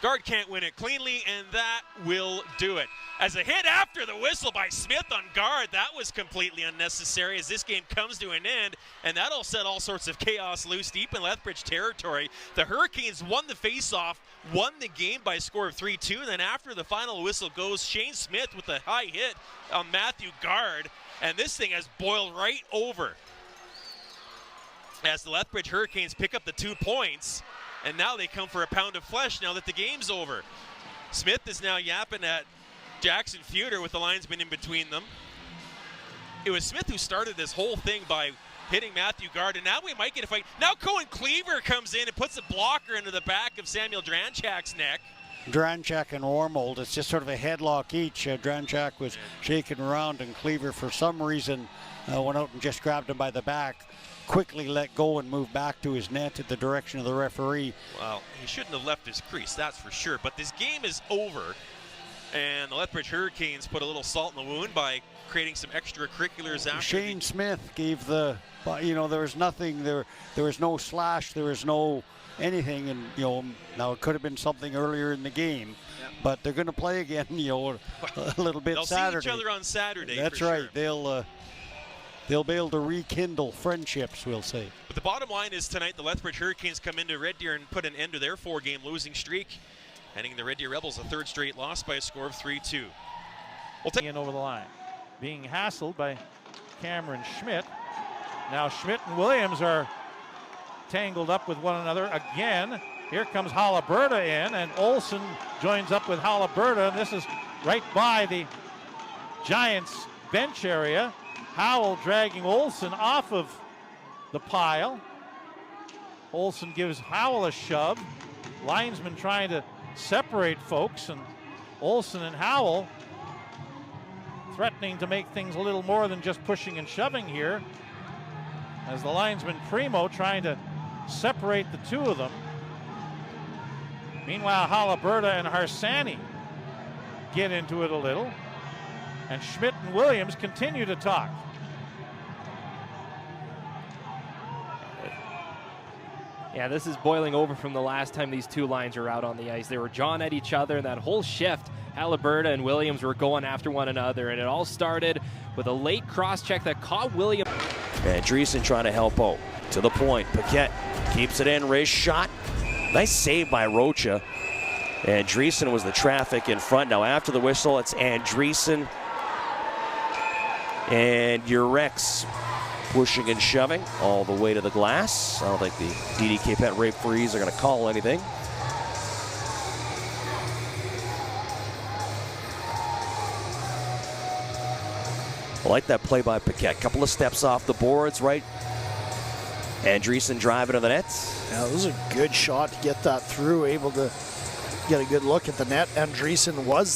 Guard can't win it cleanly, and that will do it. As a hit after the whistle by Smith on guard, that was completely unnecessary as this game comes to an end, and that'll set all sorts of chaos loose deep in Lethbridge territory. The Hurricanes won the faceoff, won the game by a score of 3-2, and then after the final whistle goes, Shane Smith with a high hit on Matthew Guard, and this thing has boiled right over as the Lethbridge Hurricanes pick up the 2 points, and now they come for a pound of flesh now that the game's over. Smith is now yapping at Jackson Feuder with the linesman in between them. It was Smith who started this whole thing by hitting Matthew Guard, and now we might get a fight. Now Cohen Cleaver comes in and puts a blocker into the back of Samuel Dranchak's neck. Dranchak and Wormold, it's just sort of a headlock each. Dranchak was shaking around, and Cleaver for some reason went out and just grabbed him by the back, quickly let go and moved back to his net at the direction of the referee. Well, he shouldn't have left his crease, that's for sure, but this game is over. And the Lethbridge Hurricanes put a little salt in the wound by creating some extracurriculars after. Shane Smith gave the, there was nothing, there was no slash, there was no anything, and now it could have been something earlier in the game, but they're going to play again, a little bit they'll Saturday. see each other on Saturday. That's for right. Sure. They'll be able to rekindle friendships, we'll say. But the bottom line is tonight the Lethbridge Hurricanes come into Red Deer and put an end to their 4-game losing streak, handing the Red Deer Rebels a 3rd straight loss by a score of 3-2. We'll take in over the line, being hassled by Cameron Schmidt. Now Schmidt and Williams are tangled up with one another again. Here comes Halliburta in, and Olsen joins up with Halliburta, and this is right by the Giants bench area. Howell dragging Olsen off of the pile. Olsen gives Howell a shove. Linesman trying to separate folks, and Olsen and Howell threatening to make things a little more than just pushing and shoving here, as the linesman Primo trying to separate the two of them. Meanwhile, Halliburta and Harsani get into it a little, and Schmidt and Williams continue to talk. Yeah, this is boiling over from the last time these two lines were out on the ice. They were jawing at each other, and that whole shift, Halliburta and Williams were going after one another, and it all started with a late cross-check that caught Williams. And Dreesen trying to help out. To the point, Paquette keeps it in, wrist shot. Nice save by Rocha. And Dreesen was the traffic in front. Now after the whistle, it's Andreessen and Urex pushing and shoving all the way to the glass. I don't think the DDK Pet referees are going to call anything. I like that play by Paquette. Couple of steps off the boards, right? Andreessen driving to the net. Yeah, it was a good shot to get that through, able to get a good look at the net. Andreessen was there.